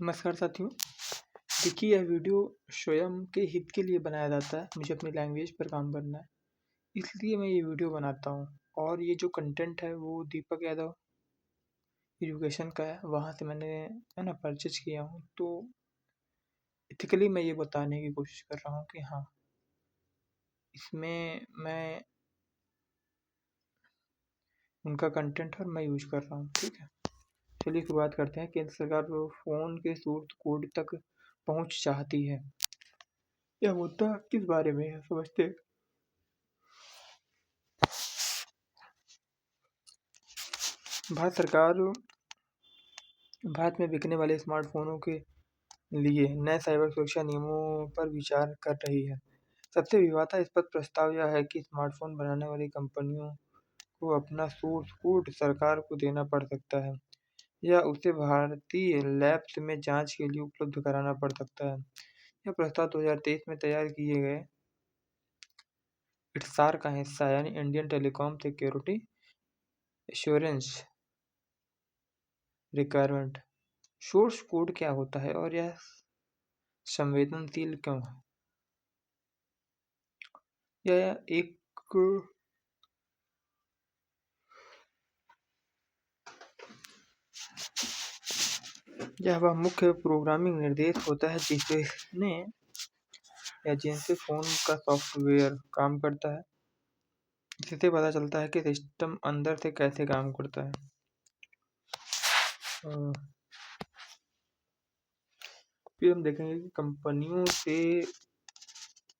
नमस्कार साथियों। देखिए, यह वीडियो स्वयं के हित के लिए बनाया जाता है। मुझे अपनी लैंग्वेज पर काम करना है, इसलिए मैं ये वीडियो बनाता हूँ। और ये जो कंटेंट है वो दीपक यादव एजुकेशन का है, वहाँ से मैंने है ना परचेज किया हूँ। तो एथिकली मैं ये बताने की कोशिश कर रहा हूँ कि हाँ, इसमें मैं उनका कंटेंट और मैं यूज कर रहा हूँ। ठीक है, चलिए शुरुआत करते हैं। केंद्र सरकार फ़ोन के सोर्स कोड तक पहुँच चाहती है। यह मुद्दा किस बारे में है, समझते हैं। भारत सरकार भारत में बिकने वाले स्मार्टफ़ोनों के लिए नए साइबर सुरक्षा नियमों पर विचार कर रही है। सबसे विवादास्पद प्रस्ताव यह है कि स्मार्टफ़ोन बनाने वाली कंपनियों को अपना सोर्स कोड सरकार को देना पड़ सकता है या उसे भारतीय लैब्स में जांच के लिए उपलब्ध कराना पड़ सकता है। यह प्रस्ताव 2023 में तैयार किए गए ITSAR का हिस्सा यानी Indian telecom security assurance requirement. Source code क्या होता है और यह संवेदनशील क्यों है? यह एक यह वह मुख्य प्रोग्रामिंग निर्देश होता है जिसने या जिनसे फ़ोन का सॉफ्टवेयर काम करता है। इससे पता चलता है कि सिस्टम अंदर से कैसे काम करता है। फिर हम देखेंगे कि कंपनियों से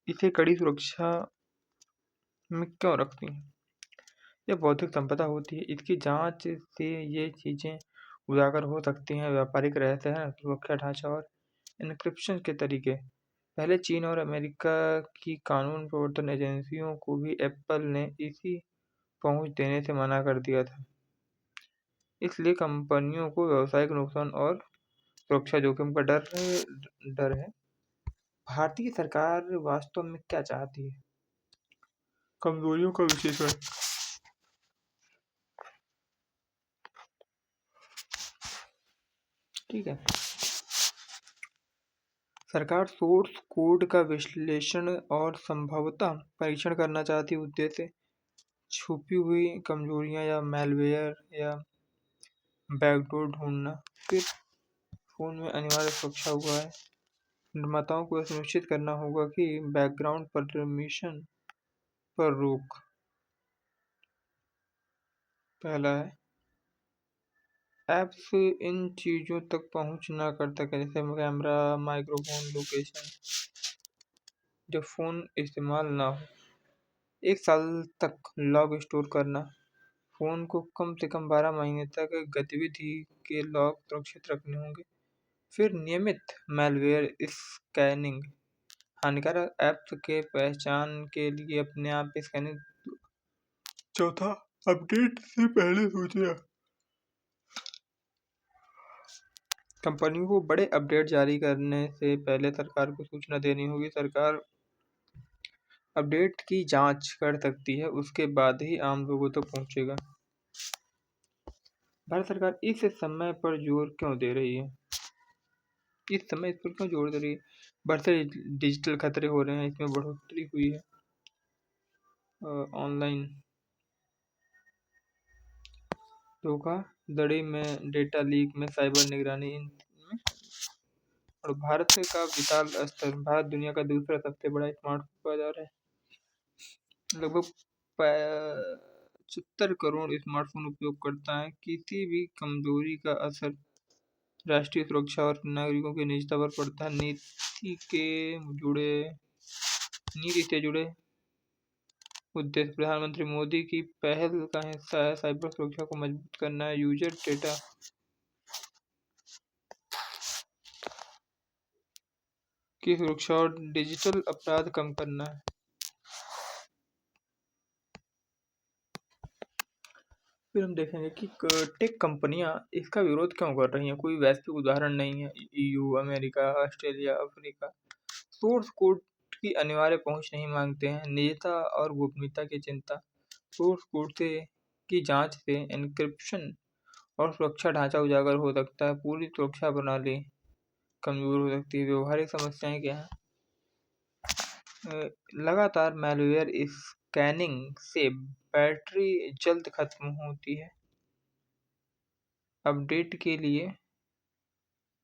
इसे कड़ी सुरक्षा में क्यों रखती हैं। यह बौद्धिक संपदा होती है, इसकी जांच से ये चीज़ें उजागर हो सकती हैं। व्यापारिक रहस्य है, सुरक्षा ढांचा और एन्क्रिप्शन के तरीके। पहले चीन और अमेरिका की कानून प्रवर्तन एजेंसियों को भी एप्पल ने इसी पहुंच देने से मना कर दिया था। इसलिए कंपनियों को व्यावसायिक नुकसान और सुरक्षा जोखिम का डर है। भारतीय सरकार वास्तव में क्या चाहती है? कमजोरियों का विश्लेषण। ठीक है, सरकार सोर्स कोड का विश्लेषण और संभवतः परीक्षण करना चाहती है। उद्देश्य छुपी हुई कमजोरियां या मैलवेयर या बैकडोर ढूंढना। फिर फोन में अनिवार्य सुरक्षा हुआ है। निर्माताओं को यह सुनिश्चित करना होगा कि बैकग्राउंड परमिशन पर रोक। पहला है ऐप्स इन चीज़ों तक पहुंच ना कर सके, जैसे कैमरा, माइक्रोफोन, लोकेशन, जब फ़ोन इस्तेमाल ना हो। 1 साल तक लॉग स्टोर करना। फ़ोन को कम से कम 12 महीने तक गतिविधि के लॉग सुरक्षित रखने होंगे। फिर नियमित मैलवेयर स्कैनिंग। हानिकारक ऐप्स के पहचान के लिए अपने आप स्कैनिंग। चौथा, अपडेट से पहले सोचना। कंपनियों को बड़े अपडेट जारी करने से पहले सरकार को सूचना देनी होगी। सरकार अपडेट की जांच कर सकती है, उसके बाद ही आम लोगों तक पहुंचेगा। भारत सरकार इस समय पर जोर क्यों दे रही है? इस समय इस पर क्यों जोर दे रही है? बढ़ते डिजिटल खतरे हो रहे हैं, इसमें बढ़ोतरी हुई है। ऑनलाइन धोखाधड़ी में, डेटा लीक में, साइबर निगरानी में। और भारत का विशाल स्तर। भारत दुनिया का दूसरा सबसे बड़ा स्मार्टफोन बाजार है। लगभग 75 करोड़ स्मार्टफोन उपयोगकर्ता हैं। किसी भी कमजोरी का असर राष्ट्रीय सुरक्षा और नागरिकों की निजता पर पड़ता है। नीति से जुड़े उद्देश्य। प्रधानमंत्री मोदी की पहल का हिस्सा है साइबर सुरक्षा को मजबूत करना है, यूजर डेटा की सुरक्षा और डिजिटल अपराध कम करना है। फिर हम देखेंगे कि टेक कंपनियां इसका विरोध क्यों कर रही हैं। कोई वैश्विक उदाहरण नहीं है। EU, America, Australia, Africa source code की अनिवार्य पहुंच नहीं मांगते हैं। निजता और गोपनीयता की चिंता। सोर्स कोड से की जांच से एन्क्रिप्शन और सुरक्षा ढांचा उजागर हो सकता है। पूरी सुरक्षा प्रणाली कमज़ोर हो सकती है। व्यवहारिक समस्याएं क्या हैं? लगातार मैलवेयर स्कैनिंग से बैटरी जल्द खत्म होती है। अपडेट के लिए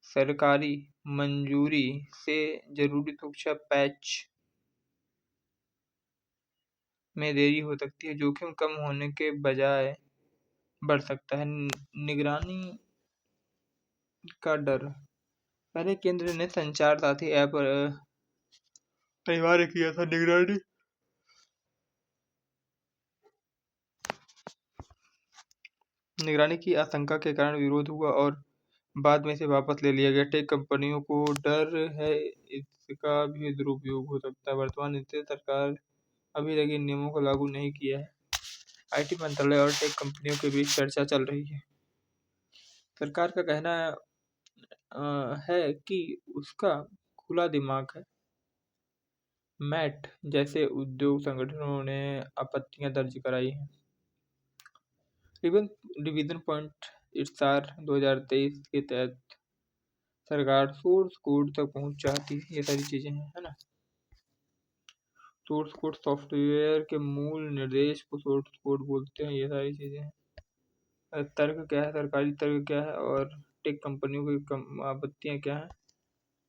सरकारी मंजूरी से जरूरी सुरक्षा पैच में देरी हो सकती है। जोखिम कम होने के बजाय बढ़ सकता है। निगरानी का डर। पहले केंद्र ने संचार साथी ऐप अनिवार्य किया था। निगरानी की आशंका के कारण विरोध हुआ और बाद में इसे वापस ले लिया गया। टेक कंपनियों को डर है इसका भी दुरुपयोग हो सकता है। वर्तमान नीति सरकार अभी तक इन नियमों को लागू नहीं किया है। आईटी मंत्रालय और टेक कंपनियों के बीच चर्चा चल रही है। सरकार का कहना है कि उसका खुला दिमाग है। मैट जैसे उद्योग संगठनों ने आपत्तियां दर्ज कराई हैं। रिवीजन पॉइंट इरसार 2023 के तहत सरकार सोर्स कोड तक पहुंच चाहती है। ये सारी चीजें हैं, है ना। सोर्स कोड सॉफ्टवेयर के मूल निर्देश को सोर्स कोड बोलते हैं। ये सारी चीजें हैं। तर्क क्या है, सरकारी तर्क क्या है और टेक कंपनियों की आपत्तियां क्या हैं।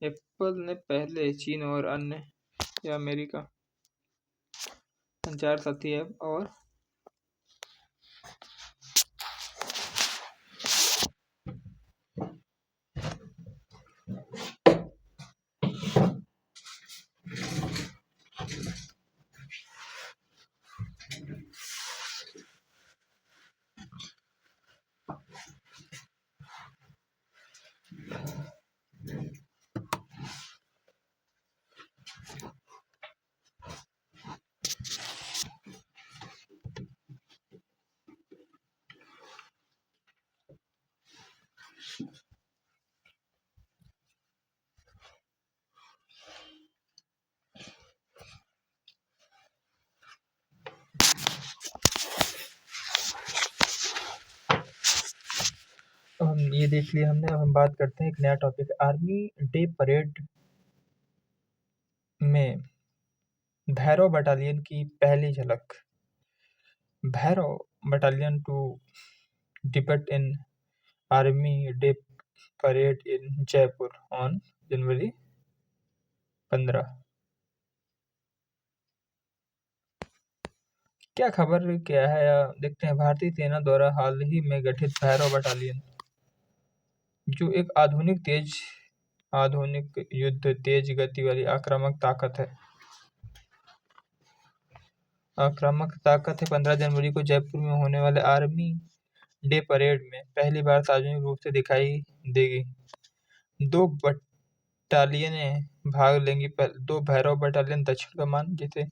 एप्पल ने पहले चीन और अन्य या अमेरिका संचार साथी ऐप और हम ये देख लिया हमने। अब हम बात करते हैं एक नया टॉपिक, आर्मी डे परेड में भैरव बटालियन की पहली झलक। Bhairav battalion to debut in army day parade in Jaipur on January 15। क्या खबर क्या है देखते हैं। भारतीय सेना द्वारा हाल ही में गठित भैरव बटालियन, जो एक आधुनिक युद्ध तेज गति वाली आक्रामक ताकत है। 15 जनवरी को जयपुर में होने वाले आर्मी डे परेड में पहली बार सार्वजनिक रूप से दिखाई देगी। 2 बटालियनें भाग लेंगी। 2 भैरव बटालियन दक्षिण कमान, जिसे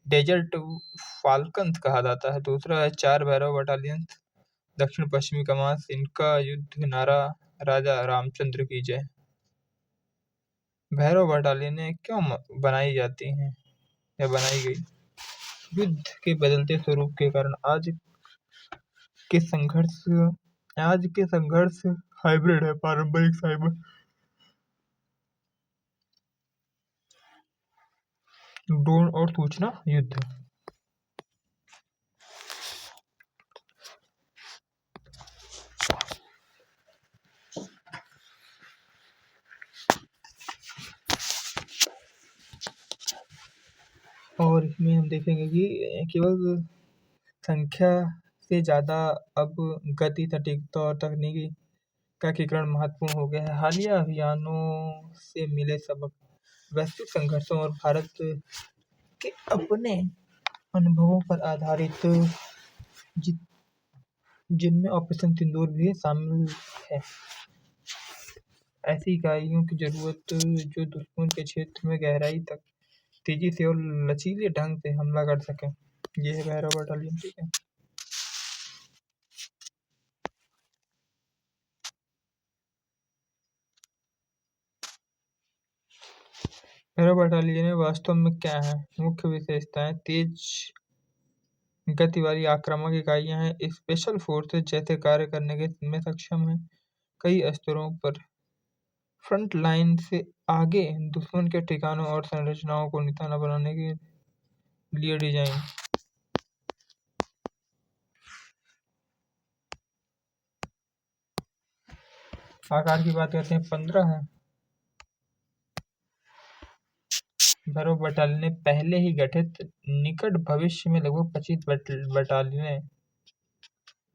डेजर्ट फाल्कन्स कहा जाता है। दूसरा है 4 भैरव बटालियन दक्षिण पश्चिमी कमान। इनका युद्ध नारा राजा रामचंद्र की जय। भैरव बटालियनें क्यों बनाई जाती हैं या बनाई गई? युद्ध के बदलते स्वरूप के कारण आज के संघर्ष हाइब्रिड है। पारंपरिक साइबर ड्रोन और सूचना युद्ध। और इसमें हम देखेंगे कि केवल संख्या से ज़्यादा अब गति, सटीकता और तकनीकी का एकीकरण महत्वपूर्ण हो गया है। हालिया अभियानों से मिले सबक, वैश्विक संघर्षों और भारत के अपने अनुभवों पर आधारित, जिनमें ऑपरेशन सिंदूर भी शामिल है। ऐसी इकाइयों की जरूरत जो दुश्मन के क्षेत्र में गहराई तक तेजी से और लचीले ढंग से हमला कर सकें। ये है भैरव बटालियन, ठीक है। भैरव बटालियन वास्तव में क्या है? मुख्य विशेषताएं: तेज गति वाली आक्रामक इकाइयां हैं। स्पेशल फोर्सेज जैसे कार्य करने में सक्षम है। कई स्तरों पर फ्रंट लाइन से आगे दुश्मन के ठिकानों और संरचनाओं को निशाना बनाने के लिए डिजाइन। आकार की बात करते हैं 15 है। भैरव बटालियन पहले ही गठित, निकट भविष्य में लगभग 25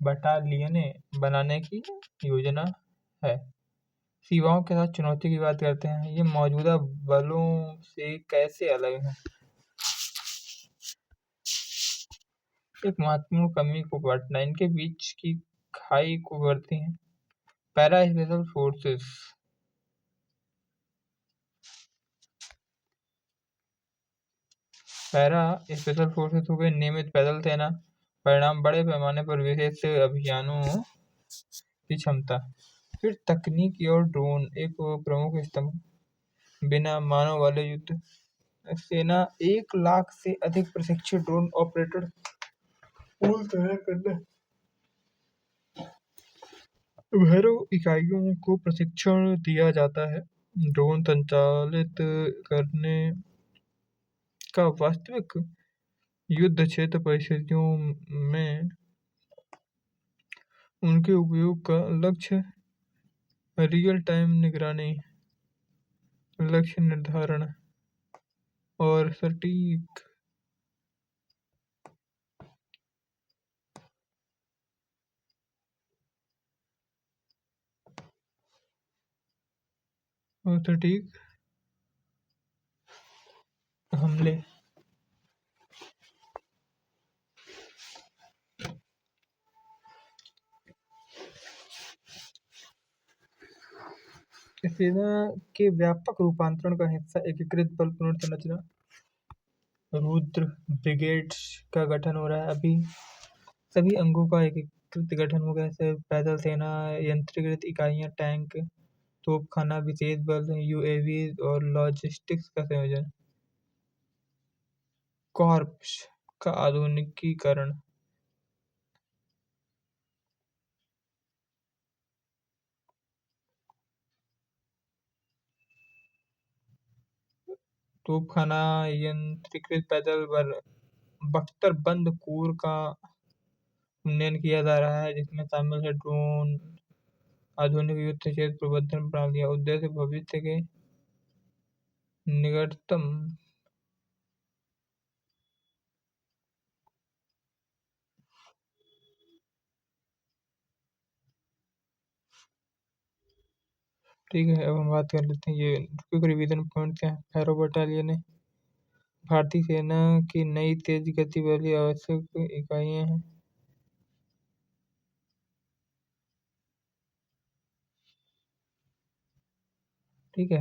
बटालियनें बनाने की योजना है। सेवाओं के साथ चुनौती की बात करते हैं, ये मौजूदा बलों से कैसे अलग है। एक महत्वपूर्ण कमी को बढ़ना, इनके बीच की खाई को भरती हैं। Para special forces, para special forces हो गए नियमित पैदल सेना, परिणाम बड़े पैमाने पर विशेष अभियानों की क्षमता। फिर तकनीकी और ड्रोन एक प्रमुख स्तंभ, बिना मानव वाले युद्ध सेना 1 लाख से अधिक प्रशिक्षित ड्रोन ऑपरेटर पूल तैयार करना। भैरव इकाइयों को प्रशिक्षण दिया जाता है, ड्रोन संचालित करने का वास्तविक युद्ध क्षेत्र परिस्थितियों में उनके उपयोग का लक्ष्य रियल टाइम निगरानी, लक्ष्य निर्धारण और सटीक हमले। सेना के व्यापक रूपांतरण का हिस्सा एकीकृत बल पुनर्संरचना, रुद्र ब्रिगेड्स का गठन हो रहा है। अभी सभी अंगों का एकीकृत गठन हो गया, जैसे पैदल सेना, यंत्रीकृत इकाइयां, टैंक, तोपखाना, विशेष बल, यूएवी और लॉजिस्टिक्स का संयोजन। कॉर्प्स का आधुनिकीकरण, तोपखाना, यंत्रीकृत पैदल बख्तरबंद कोर का उन्नयन किया जा रहा है, जिसमें शामिल है ड्रोन, आधुनिक युद्ध क्षेत्र प्रबंधन प्रणालियां। उद्देश्य भविष्य के निकटतम ठीक है। अब हम बात कर लेते हैं ये क्विक रिवीजन पॉइंट क्या है। भैरव बटालियन ने भारतीय सेना की नई तेज गति वाली आवश्यक इकाइयां हैं। ठीक है,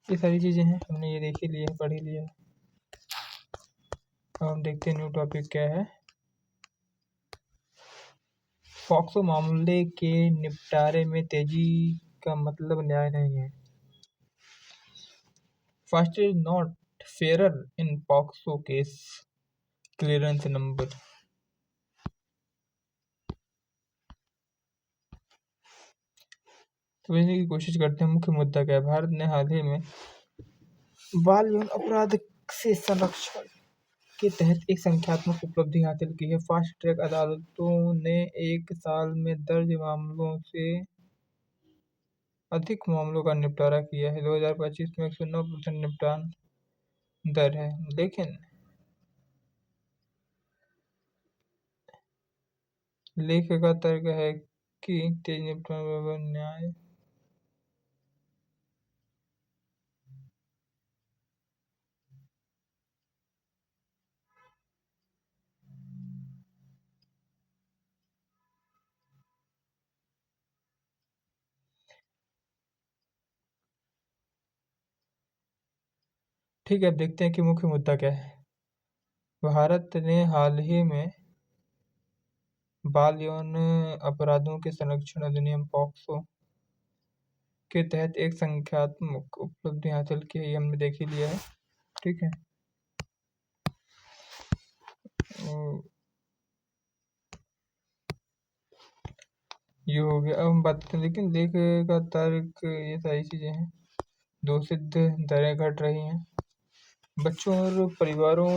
ये सारी चीजें हैं, हमने ये देख ही लिया है, पढ़ ही लिया है। अब हम देखते हैं न्यू टॉपिक क्या है। पॉक्सो मामले के निपटारे में तेजी का मतलब न्याय नहीं है। Fast is not fair in POCSO case clearance number. समझने की कोशिश करते हैं मुख्य मुद्दा क्या है। भारत ने हाल ही में बाल यौन अपराध से संरक्षण के तहत एक संख्यात्मक उपलब्धि हासिल की है। फास्ट ट्रैक अदालतों ने 1 साल में दर्ज मामलों से अधिक मामलों का निपटारा किया है। 2025 में 109% निपटान दर है, लेकिन लेख का तर्क है कि तेज निपटान न्याय ठीक है। अब देखते हैं कि मुख्य मुद्दा क्या है। भारत ने हाल ही में बाल यौन अपराधों के संरक्षण अधिनियम पॉक्सो के तहत एक संख्यात्मक उपलब्धि हासिल की है, ये हमने देख ही लिया है। ठीक है, ये हो गया। अब हम बात करते हैं, लेकिन लेख का तर्क, ये सारी चीज़ें हैं। दूषित दरें घट रही हैं, बच्चों और परिवारों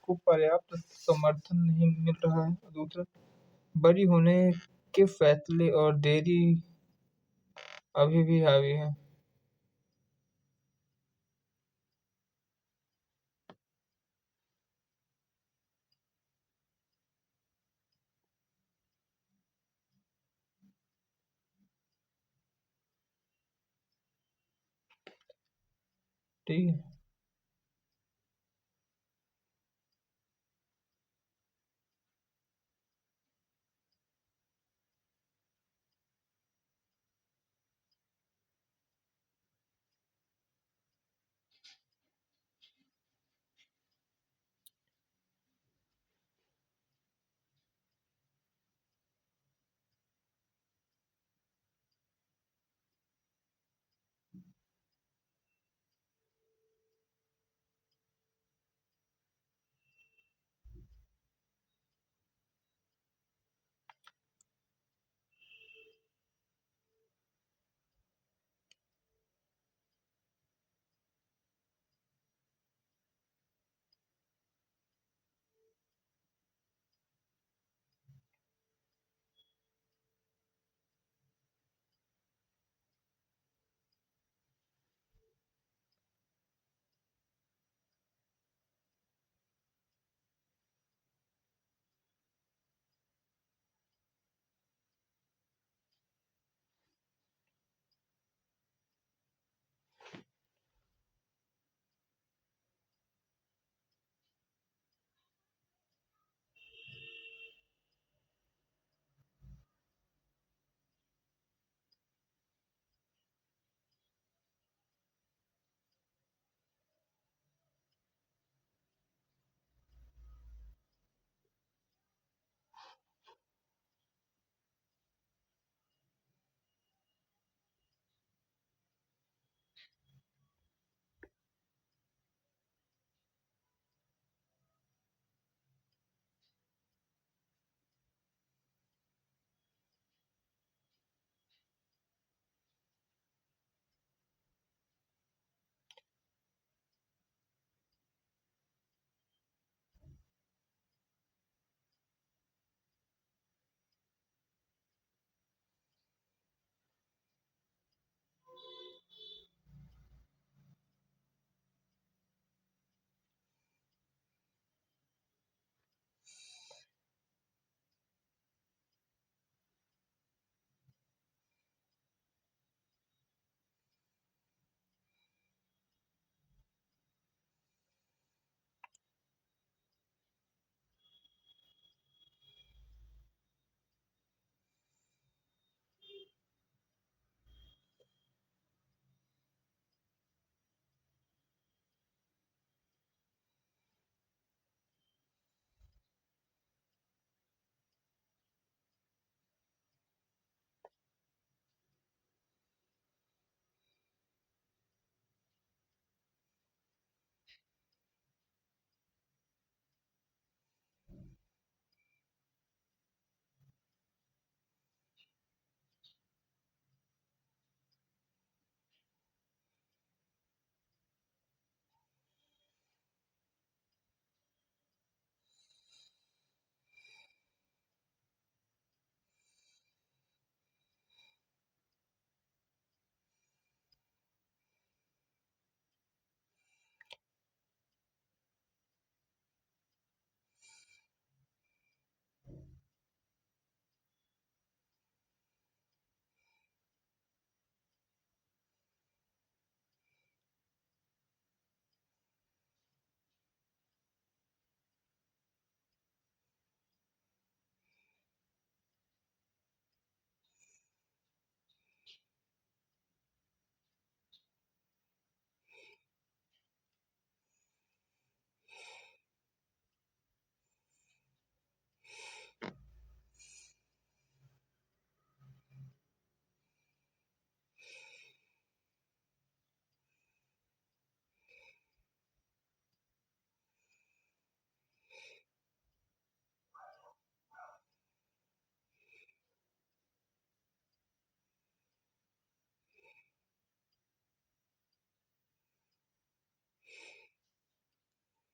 को पर्याप्त समर्थन नहीं मिल रहा है। दूसरा, बरी होने के फैसले और देरी अभी भी हावी है। ठीक है।